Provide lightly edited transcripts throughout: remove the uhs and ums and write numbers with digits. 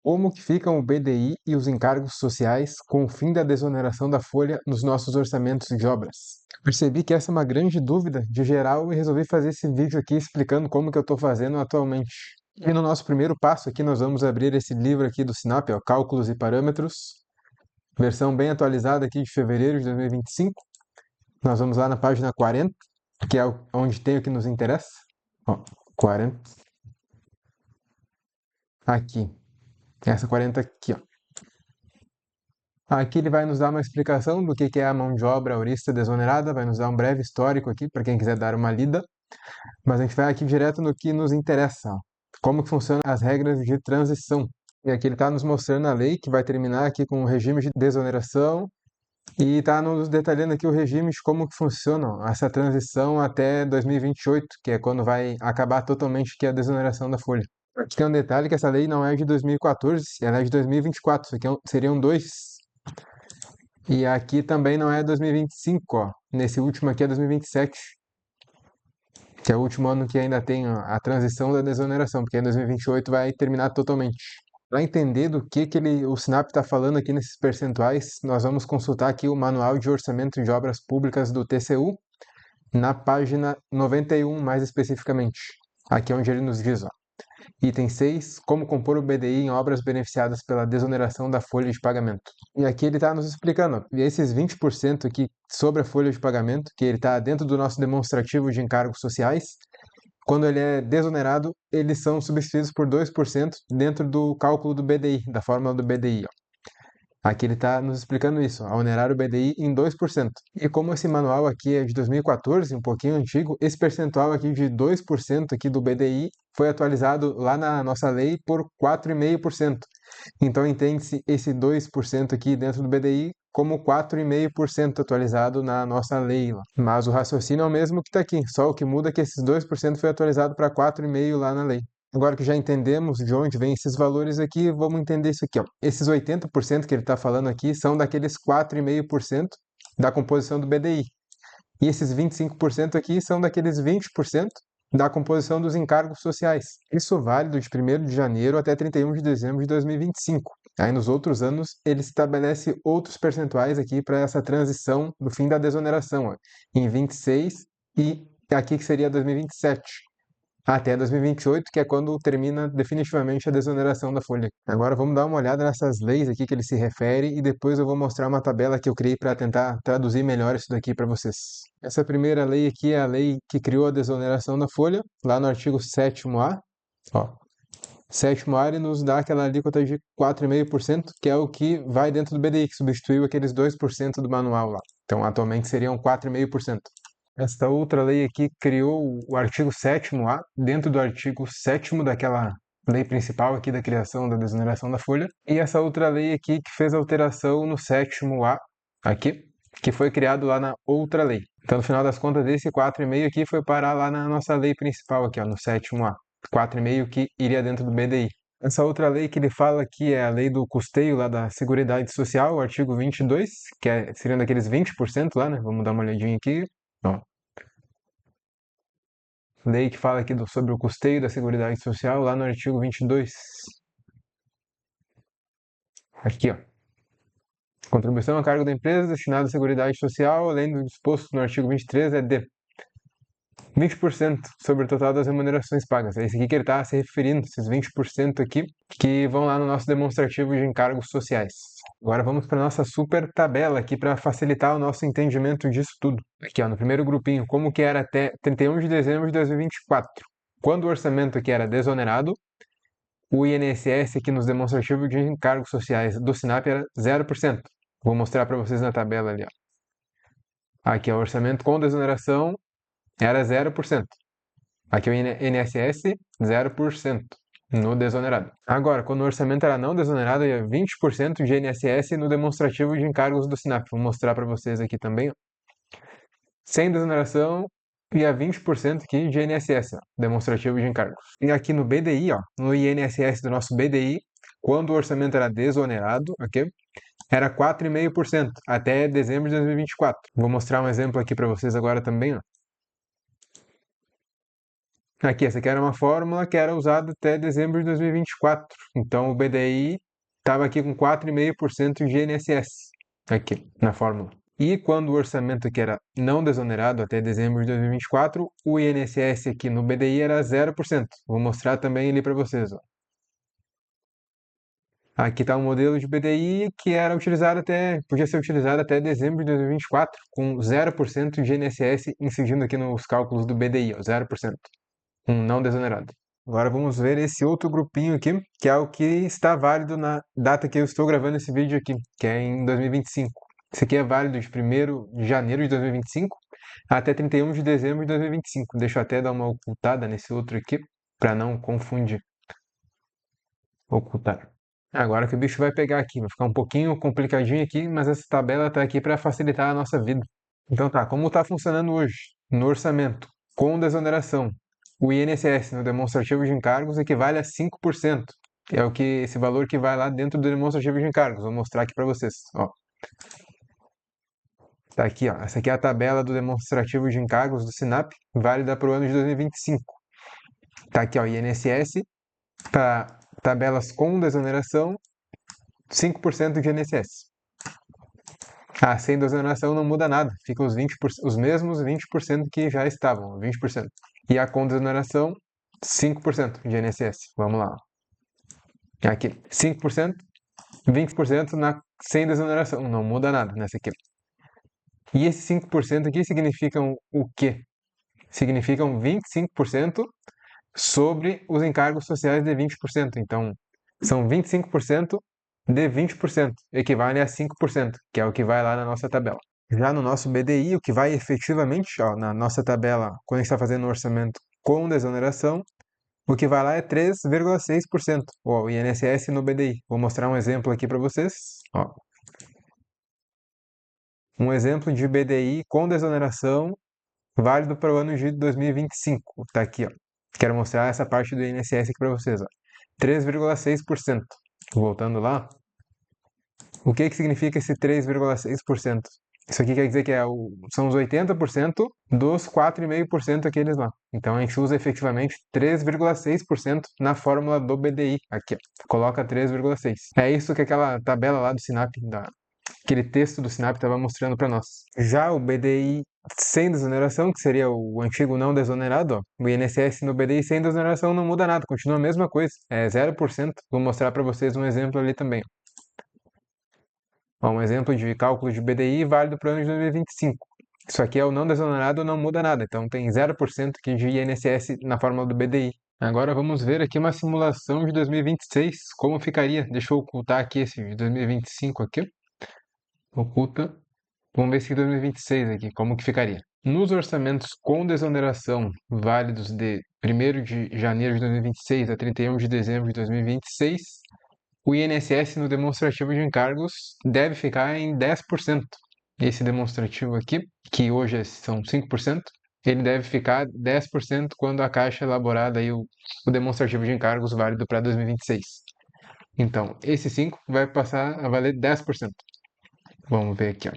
Como que ficam o BDI e os encargos sociais com o fim da desoneração da folha nos nossos orçamentos de obras? Percebi que essa é uma grande dúvida de geral e resolvi fazer esse vídeo aqui explicando como que eu estou fazendo atualmente. E no nosso primeiro passo aqui, nós vamos abrir esse livro aqui do Sinap, ó, Cálculos e Parâmetros, versão bem atualizada aqui de fevereiro de 2025. Nós vamos lá na página 40, que é onde tem o que nos interessa. Ó, 40. Aqui. Essa 40 aqui, ó. Aqui ele vai nos dar uma explicação do que é a mão de obra aurista desonerada, vai nos dar um breve histórico aqui para quem quiser dar uma lida, mas a gente vai aqui direto no que nos interessa, ó. Como que funcionam as regras de transição. E aqui ele está nos mostrando a lei, que vai terminar aqui com o regime de desoneração, e está nos detalhando aqui o regime de como que funciona ó, essa transição até 2028, que é quando vai acabar totalmente aqui a desoneração da folha. Aqui tem um detalhe que essa lei não é de 2014, ela é de 2024, isso aqui seriam dois. E aqui também não é 2025, ó. Nesse último aqui é 2027, que é o último ano que ainda tem a transição da desoneração, porque em 2028 vai terminar totalmente. Para entender do que o Sinap está falando aqui nesses percentuais, nós vamos consultar aqui o Manual de Orçamento de Obras Públicas do TCU, na página 91, mais especificamente. Aqui é onde ele nos diz, ó. Item 6. Como compor o BDI em obras beneficiadas pela desoneração da folha de pagamento. E aqui ele está nos explicando, ó, esses 20% aqui sobre a folha de pagamento, que ele está dentro do nosso demonstrativo de encargos sociais, quando ele é desonerado, eles são substituídos por 2% dentro do cálculo do BDI, da fórmula do BDI. Ó. Aqui ele está nos explicando isso, a onerar o BDI em 2%. E como esse manual aqui é de 2014, um pouquinho antigo, esse percentual aqui de 2% aqui do BDI foi atualizado lá na nossa lei por 4,5%. Então entende-se esse 2% aqui dentro do BDI como 4,5% atualizado na nossa lei. Lá. Mas o raciocínio é o mesmo que está aqui, só o que muda é que esses 2% foi atualizado para 4,5% lá na lei. Agora que já entendemos de onde vêm esses valores aqui, vamos entender isso aqui. Ó. Esses 80% que ele está falando aqui são daqueles 4,5% da composição do BDI. E esses 25% aqui são daqueles 20% da composição dos encargos sociais. Isso válido de 1º de janeiro até 31 de dezembro de 2025. Aí nos outros anos, ele estabelece outros percentuais aqui para essa transição do fim da desoneração, ó, em 26 e aqui que seria 2027. Até 2028, que é quando termina definitivamente a desoneração da folha. Agora vamos dar uma olhada nessas leis aqui que ele se refere e depois eu vou mostrar uma tabela que eu criei para tentar traduzir melhor isso daqui para vocês. Essa primeira lei aqui é a lei que criou a desoneração da folha, lá no artigo 7º-A. Ó, 7º-A ele nos dá aquela alíquota de 4,5%, que é o que vai dentro do BDI, que substituiu aqueles 2% do manual lá. Então atualmente seriam 4,5%. Esta outra lei aqui criou o artigo 7º-A, dentro do artigo 7º daquela lei principal aqui da criação da desoneração da folha, e essa outra lei aqui que fez alteração no 7º-A, aqui, que foi criado lá na outra lei. Então, no final das contas, esse 4,5 aqui foi parar lá na nossa lei principal aqui, ó, no 7º-A. 4,5 que iria dentro do BDI. Essa outra lei que ele fala aqui é a lei do custeio lá da Seguridade Social, o artigo 22, que seriam daqueles 20% lá, né? Vamos dar uma olhadinha aqui. Ó. Lei que fala aqui sobre o custeio da Seguridade Social, lá no artigo 22. Aqui, ó. Contribuição a cargo da empresa destinada à Seguridade Social, além do disposto no artigo 23, é de 20% sobre o total das remunerações pagas. É isso aqui que ele está se referindo, esses 20% aqui, que vão lá no nosso demonstrativo de encargos sociais. Agora vamos para a nossa super tabela aqui para facilitar o nosso entendimento disso tudo. Aqui, ó, no primeiro grupinho, como que era até 31 de dezembro de 2024. Quando o orçamento aqui era desonerado, o INSS aqui nos demonstrativos de encargos sociais do Sinap era 0%. Vou mostrar para vocês na tabela ali. Ó. Aqui, ó, o orçamento com desoneração era 0%. Aqui o INSS, 0% no desonerado. Agora, quando o orçamento era não desonerado, ia 20% de INSS no demonstrativo de encargos do Sinap. Vou mostrar para vocês aqui também. Ó. Sem desoneração, ia 20% aqui de INSS, ó, demonstrativo de encargos. E aqui no BDI, ó, no INSS do nosso BDI, quando o orçamento era desonerado, ok? Era 4,5% até dezembro de 2024. Vou mostrar um exemplo aqui para vocês agora também, ó. Aqui, essa aqui era uma fórmula que era usada até dezembro de 2024. Então, o BDI estava aqui com 4,5% de INSS, aqui, na fórmula. E quando o orçamento aqui era não desonerado até dezembro de 2024, o INSS aqui no BDI era 0%. Vou mostrar também ali para vocês, ó. Aqui está um modelo de BDI que era utilizado podia ser utilizado até dezembro de 2024, com 0% de INSS incidindo aqui nos cálculos do BDI, ó, 0%, um não desonerado. Agora vamos ver esse outro grupinho aqui, que é o que está válido na data que eu estou gravando esse vídeo aqui, que é em 2025. Esse aqui é válido de 1º de janeiro de 2025 até 31 de dezembro de 2025. Deixa eu até dar uma ocultada nesse outro aqui, para não confundir. Ocultar. Agora que o bicho vai pegar aqui, vai ficar um pouquinho complicadinho aqui, mas essa tabela está aqui para facilitar a nossa vida. Então tá, como está funcionando hoje? No orçamento, com desoneração, o INSS no demonstrativo de encargos equivale a 5%. É esse valor que vai lá dentro do demonstrativo de encargos. Vou mostrar aqui para vocês. Ó. Tá aqui, ó. Essa aqui é a tabela do demonstrativo de encargos do SINAP, válida para o ano de 2025. Tá aqui, ó, INSS, para tabelas com desoneração, 5% de INSS. Ah, sem desoneração não muda nada, fica os mesmos 20% que já estavam, 20%. E a com desoneração, 5% de INSS. Vamos lá. Aqui, 5%, 20% sem desoneração, não muda nada nessa aqui. E esses 5% aqui significam o quê? Significam 25% sobre os encargos sociais de 20%. Então, são 25% de 20%, equivale a 5%, que é o que vai lá na nossa tabela. Já no nosso BDI, o que vai efetivamente, ó, na nossa tabela, quando a gente está fazendo o orçamento com desoneração, o que vai lá é 3,6%, o INSS no BDI. Vou mostrar um exemplo aqui para vocês. Ó. Um exemplo de BDI com desoneração válido para o ano de 2025. Está aqui, ó. Quero mostrar essa parte do INSS aqui para vocês. Ó. 3,6%. Voltando lá, o que significa esse 3,6%? Isso aqui quer dizer que são os 80% dos 4,5% aqueles lá. Então a gente usa efetivamente 3,6% na fórmula do BDI. Aqui, ó. Coloca 3,6. É isso que aquela tabela lá do SINAP, aquele texto do SINAP estava mostrando para nós. Já o BDI sem desoneração, que seria o antigo não desonerado, ó, o INSS no BDI sem desoneração não muda nada, continua a mesma coisa, é 0%. Vou mostrar para vocês um exemplo ali também. Ó, um exemplo de cálculo de BDI válido para o ano de 2025. Isso aqui é o não desonerado, não muda nada, então tem 0% aqui de INSS na fórmula do BDI. Agora vamos ver aqui uma simulação de 2026, como ficaria. Deixa eu ocultar aqui esse de 2025 aqui. Oculta. Vamos ver esse de 2026 aqui, como que ficaria. Nos orçamentos com desoneração válidos de 1º de janeiro de 2026 a 31 de dezembro de 2026, o INSS no demonstrativo de encargos deve ficar em 10%. Esse demonstrativo aqui, que hoje são 5%, ele deve ficar 10% quando a Caixa elaborar aí o demonstrativo de encargos válido para 2026. Então, esse 5 vai passar a valer 10%. Vamos ver aqui, ó.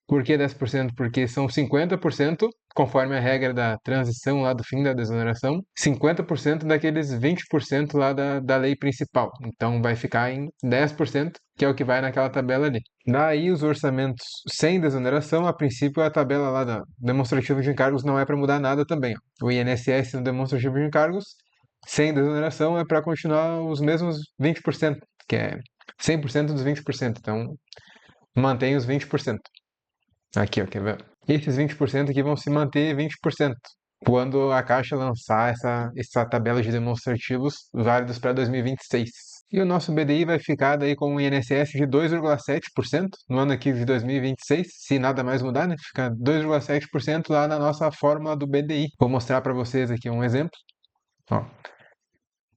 Por que 10%? Porque são 50%, conforme a regra da transição lá do fim da desoneração, 50% daqueles 20% lá da lei principal. Então vai ficar em 10%, que é o que vai naquela tabela ali. Daí os orçamentos sem desoneração, a princípio a tabela lá da demonstrativo de encargos não é para mudar nada também. Ó. O INSS no demonstrativo de encargos, sem desoneração, é para continuar os mesmos 20%, que é 100% dos 20%. Então mantém os 20%. Aqui, ó, quer ver? Esses 20% aqui vão se manter 20% quando a Caixa lançar essa tabela de demonstrativos válidos para 2026. E o nosso BDI vai ficar daí com um INSS de 2,7% no ano aqui de 2026, se nada mais mudar, né? Fica 2,7% lá na nossa fórmula do BDI. Vou mostrar para vocês aqui um exemplo. Ó.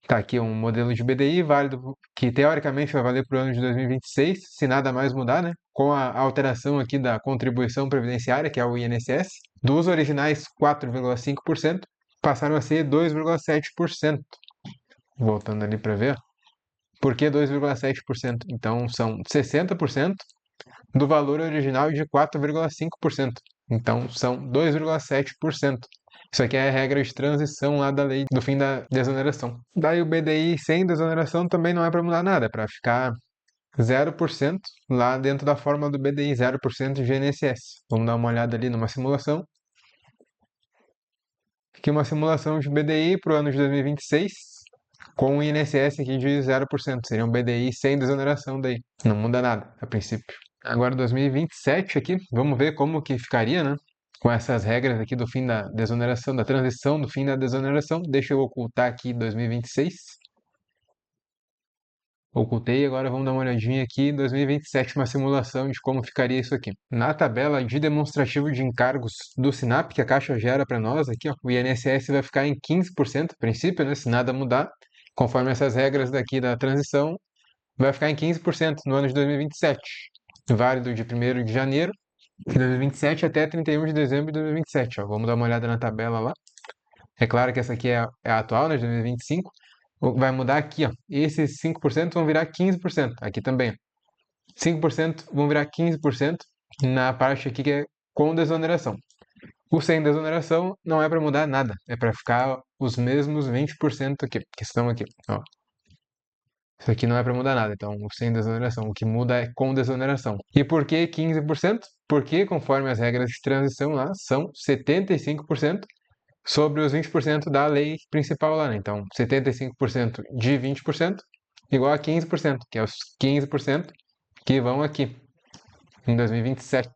Tá aqui um modelo de BDI válido, que teoricamente vai valer para o ano de 2026, se nada mais mudar, né? Com a alteração aqui da contribuição previdenciária, que é o INSS, dos originais 4,5% passaram a ser 2,7%. Voltando ali para ver. Por que 2,7%? Então são 60% do valor original de 4,5%. Então são 2,7%. Isso aqui é a regra de transição lá da lei do fim da desoneração. Daí o BDI sem desoneração também não é para mudar nada, é para ficar 0% lá dentro da fórmula do BDI, 0% de INSS. Vamos dar uma olhada ali numa simulação. Aqui uma simulação de BDI para o ano de 2026, com o INSS aqui de 0%. Seria um BDI sem desoneração daí. Não muda nada, a princípio. Agora 2027 aqui, vamos ver como que ficaria, né? Com essas regras aqui do fim da desoneração, da transição do fim da desoneração. Deixa eu ocultar aqui 2026. Ocultei, agora vamos dar uma olhadinha aqui em 2027, uma simulação de como ficaria isso aqui. Na tabela de demonstrativo de encargos do SINAP, que a Caixa gera para nós, aqui, ó, o INSS vai ficar em 15%, a princípio, né, se nada mudar, conforme essas regras daqui da transição, vai ficar em 15% no ano de 2027, válido de 1º de janeiro de 2027 até 31 de dezembro de 2027. Ó. Vamos dar uma olhada na tabela lá. É claro que essa aqui é a atual, né, de 2025. Vai mudar aqui, ó. Esses 5% vão virar 15%. Aqui também. 5% vão virar 15% na parte aqui que é com desoneração. O sem desoneração não é para mudar nada. É para ficar os mesmos 20% aqui, que estão aqui. Ó. Isso aqui não é para mudar nada. Então, o sem desoneração. O que muda é com desoneração. E por que 15%? Porque, conforme as regras de transição lá, são 75% sobre os 20% da lei principal lá, né? Então, 75% de 20% igual a 15%, que é os 15% que vão aqui em 2027.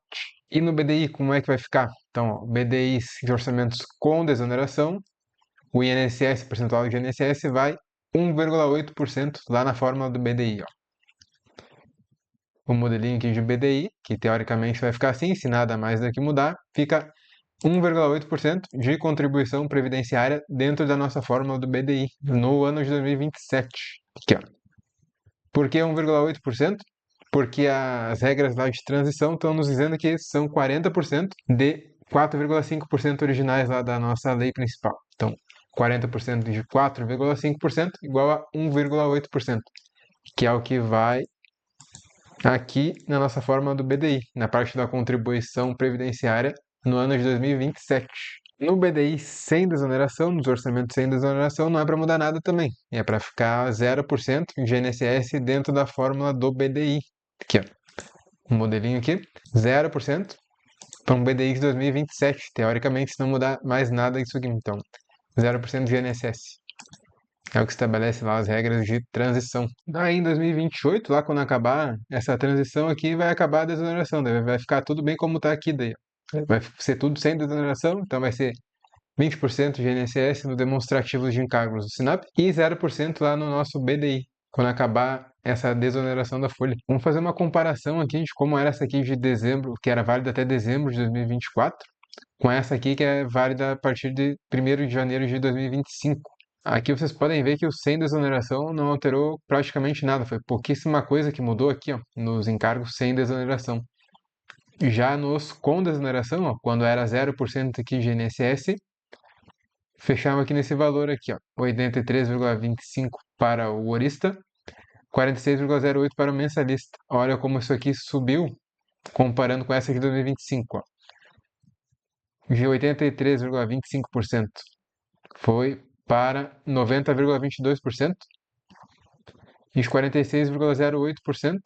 E no BDI, como é que vai ficar? Então, ó, BDI de orçamentos com desoneração, o INSS, percentual de INSS, vai 1,8% lá na fórmula do BDI. Ó. O modelinho aqui de BDI, que teoricamente vai ficar assim, se nada mais daqui mudar, fica 1,8% de contribuição previdenciária dentro da nossa fórmula do BDI no ano de 2027. Aqui, ó. Por que 1,8%? Porque as regras lá de transição estão nos dizendo que são 40% de 4,5% originais lá da nossa lei principal. Então, 40% de 4,5% igual a 1,8%, que é o que vai aqui na nossa fórmula do BDI, na parte da contribuição previdenciária no ano de 2027. No BDI sem desoneração, nos orçamentos sem desoneração, não é para mudar nada também. É para ficar 0% de INSS dentro da fórmula do BDI. Aqui, ó. Um modelinho aqui, 0% para um BDI de 2027. Teoricamente, se não mudar mais nada isso aqui. Então, 0% de INSS. É o que estabelece lá as regras de transição. Daí em 2028, lá quando acabar essa transição aqui, vai acabar a desoneração. Daí vai ficar tudo bem como está aqui. Daí. Vai ser tudo sem desoneração, então vai ser 20% de INSS no demonstrativo de encargos do SINAP e 0% lá no nosso BDI, quando acabar essa desoneração da folha. Vamos fazer uma comparação aqui de como era essa aqui de dezembro, que era válida até dezembro de 2024, com essa aqui que é válida a partir de 1º de janeiro de 2025. Aqui vocês podem ver que o sem desoneração não alterou praticamente nada, foi pouquíssima coisa que mudou aqui, ó, nos encargos sem desoneração. Já nos com desoneração, ó, quando era 0% aqui de INSS, fechamos aqui nesse valor aqui, ó, 83,25 para o horista, 46,08 para o mensalista. Olha como isso aqui subiu comparando com essa de 2025, ó. De 83,25% foi para 90,22% e de 46,08%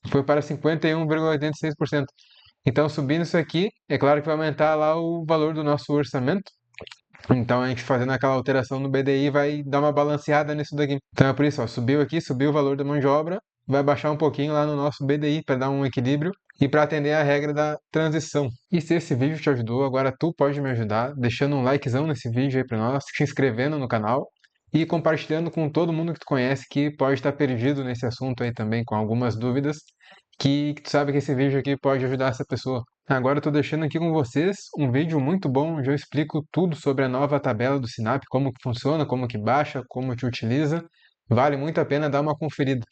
foi para 51,86%. Então, subindo isso aqui, é claro que vai aumentar lá o valor do nosso orçamento. Então, a gente fazendo aquela alteração no BDI vai dar uma balanceada nisso daqui. Então, é por isso, ó, subiu aqui, subiu o valor da mão de obra, vai baixar um pouquinho lá no nosso BDI para dar um equilíbrio e para atender a regra da transição. E se esse vídeo te ajudou, agora tu pode me ajudar deixando um likezão nesse vídeo aí para nós, se inscrevendo no canal e compartilhando com todo mundo que tu conhece que pode estar perdido nesse assunto aí também, com algumas dúvidas, que tu sabe que esse vídeo aqui pode ajudar essa pessoa. Agora eu estou deixando aqui com vocês um vídeo muito bom, onde eu explico tudo sobre a nova tabela do SINAP, como que funciona, como que baixa, como que utiliza. Vale muito a pena dar uma conferida.